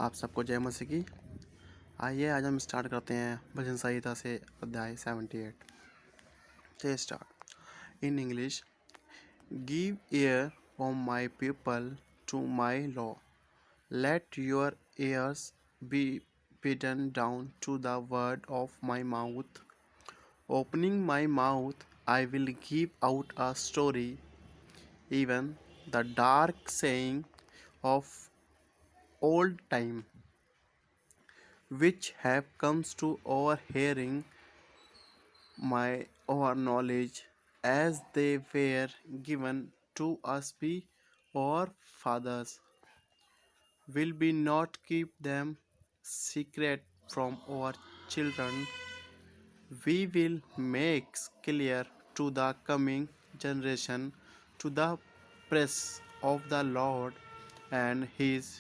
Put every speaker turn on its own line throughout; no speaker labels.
आप सबको जय मसीह की। आइए आज हम स्टार्ट करते हैं भजन संहिता से अध्याय 78। चलिए start in English. Give ear O my people to my law, let your ears be bidden down to the word of my mouth. Opening my mouth, I will give out a story, even the dark saying of old time, which have come to our hearing, my our knowledge, as they were given to us by our fathers. Will we not keep them secret from our children? We will make clear to the coming generation to the praise of the Lord and his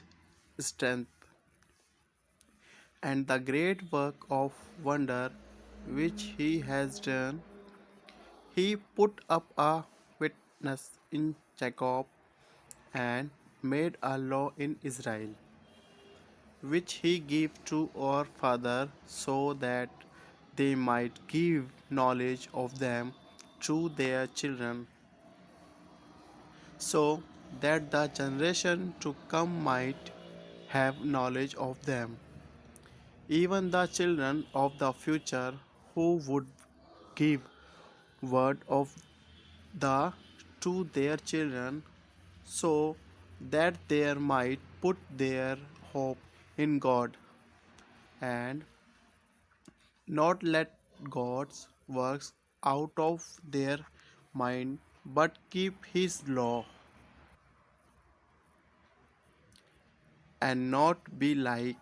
strength, and the great work of wonder which he has done. He put up a witness in Jacob and made a law in Israel, which he gave to our father so that they might give knowledge of them to their children, so that the generation to come might have knowledge of them, even the children of the future, who would give word of the to their children, so that they might put their hope in God, and not let God's works out of their mind, but keep his law, and not be like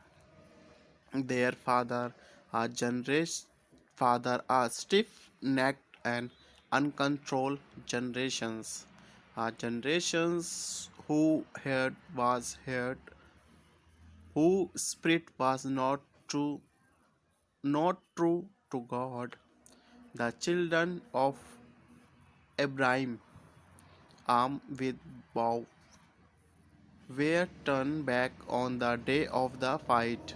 their father, a generous father, a stiff-necked and uncontrolled generations, a generations whose spirit was not true to God. The children of Abraham, armed with bow, were turned back on the day of the fight.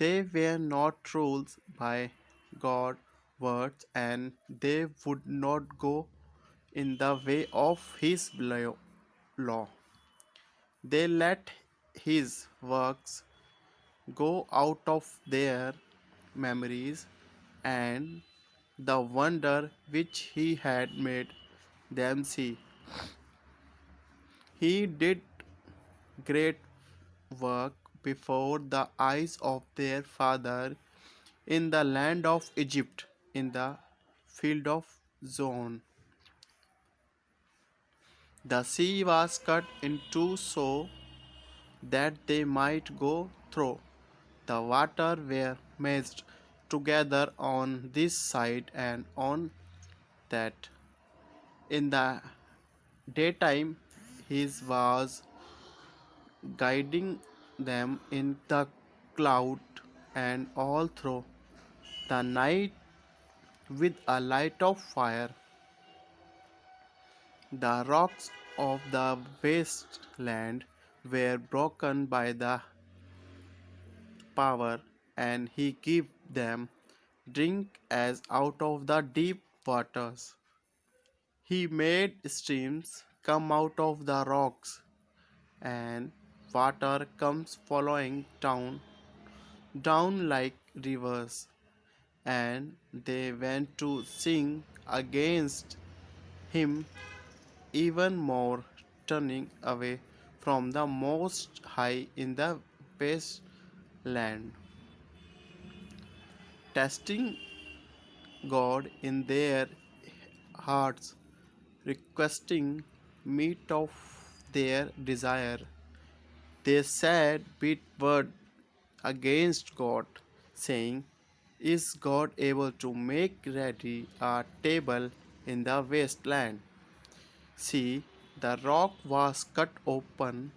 They were not ruled by God's words, and they would not go in the way of his law. They let his works go out of their memories, and the wonder which he had made them see. He did great work before the eyes of their father in the land of Egypt, in the field of Zoan. The sea was cut in two so that they might go through. The water were mixed together on this side and on that. In the daytime, he was guiding them in the cloud, and all through the night with a light of fire. The rocks of the wasteland were broken by the power, and he gave them drink as out of the deep waters. He made streams come out of the rocks, and water comes flowing down like rivers. And they went to sing against him even more, turning away from the Most High in the wasteland, testing God in their hearts, requesting meat of their desire. They said bit word against God, saying, is God able to make ready a table in the wasteland? See, the rock was cut open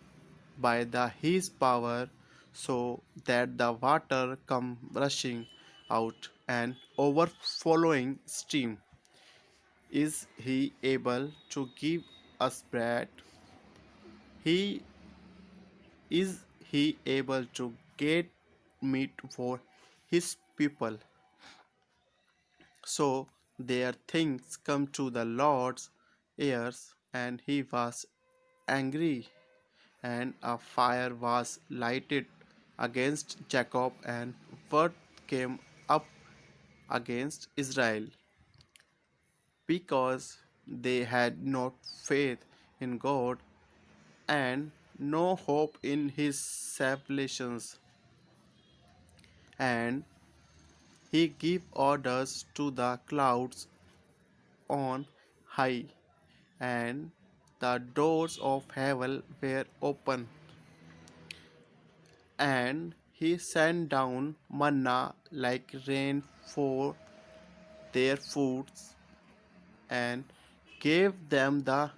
by his power, so that the water come rushing out and overflowing stream. Is he able to give us bread? He is he able to get meat for his people? So their things come to the Lord's ears, and he was angry, and a fire was lighted against Jacob, and word came up against Israel, because they had not faith in God and no hope in his salvations. And he gave orders to the clouds on high, and the doors of heaven were open, and he sent down manna like rain for their foods, and gave them the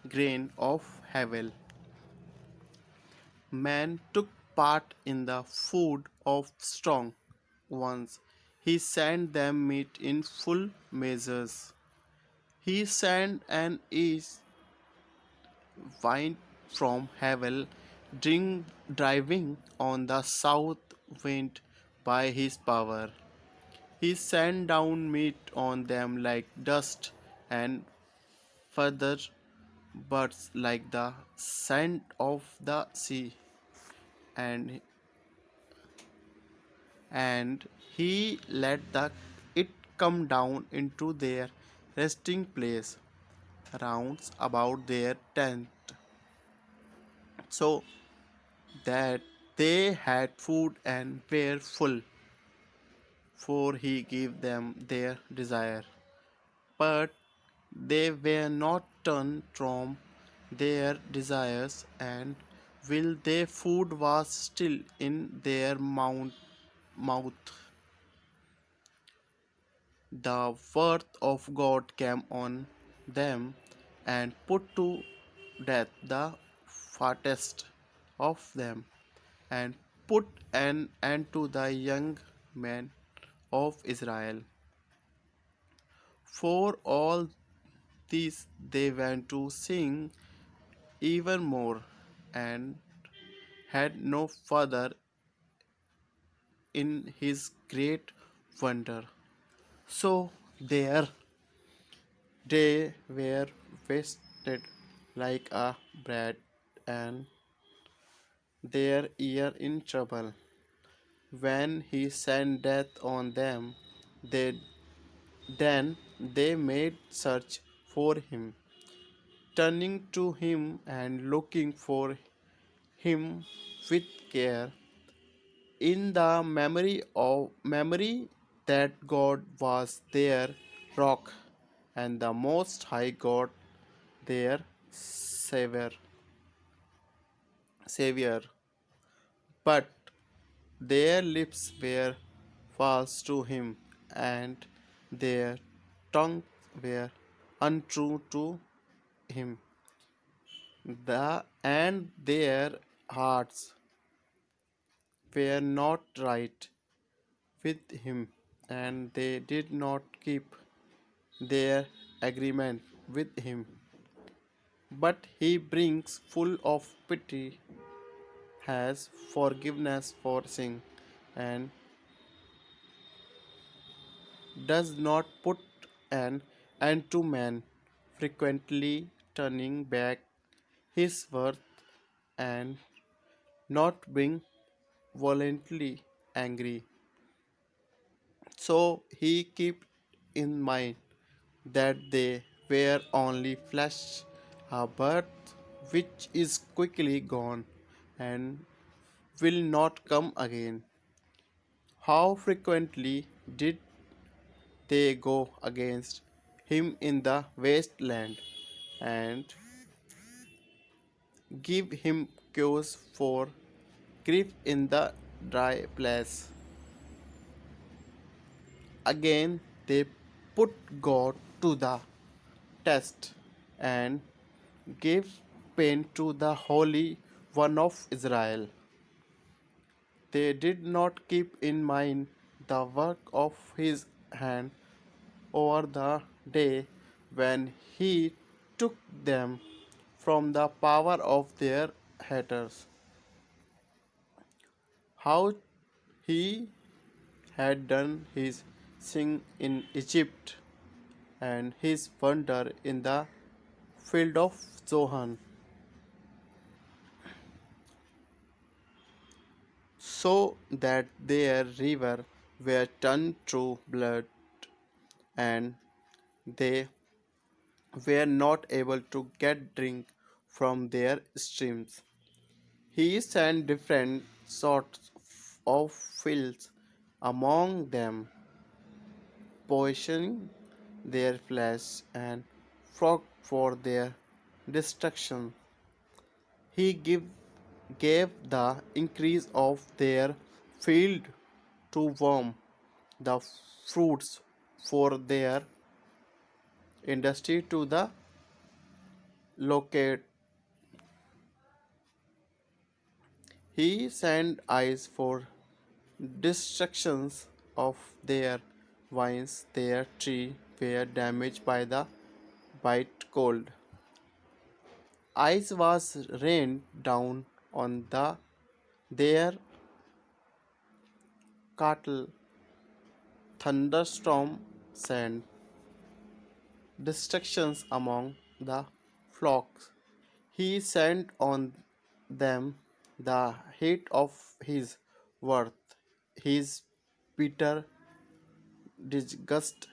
grain of heaven. Man took part in the food of strong ones. He sent them meat in full measures. He sent an east wind from heaven, driving on the south wind by his power. He sent down meat on them like dust, and feather birds like the sand of the sea. And he let it come down into their resting place rounds about their tent, so that they had food and were full, for he gave them their desire. But they were not turned from their desires, and will their food was still in their mouth. The wrath of God came on them, and put to death the fattest of them, and put an end to the young men of Israel. For all this they went to sing even more, and had no further in his great wonder. So their they were wasted like a bread, and their ear in trouble. When he sent death on them, they then they made search for him, turning to him and looking for him with care, in the memory that God was their rock, and the Most High God their Savior. But their lips were false to him, and their tongues were untrue to him. And their hearts were not right with him, and they did not keep their agreement with him. But he brings full of pity, has forgiveness for sin, and does not put an end to man, frequently turning back his worth, and not being violently angry. So he kept in mind that they were only flesh, a birth which is quickly gone and will not come again. How frequently did they go against him in the wasteland, and give him cause for grief in the dry place. Again they put God to the test, and gave pain to the Holy One of Israel. They did not keep in mind the work of his hand over the day when he took them from the power of their haters. how he had done his sing in Egypt and his wonder in the field of Zohan, so that their river were turned to blood, and they were not able to get drink from their streams. He sent different sorts of fields among them, poisoning their flesh and flock for their destruction. He gave the increase of their field to worm, the fruits for their industry to the locate. He sent ice for destructions of their vines. Their tree were damaged by the white cold. Ice was rained down on their cattle. Thunderstorm sent destructions among the flocks. He sent on them the heat of his wrath, his bitter disgust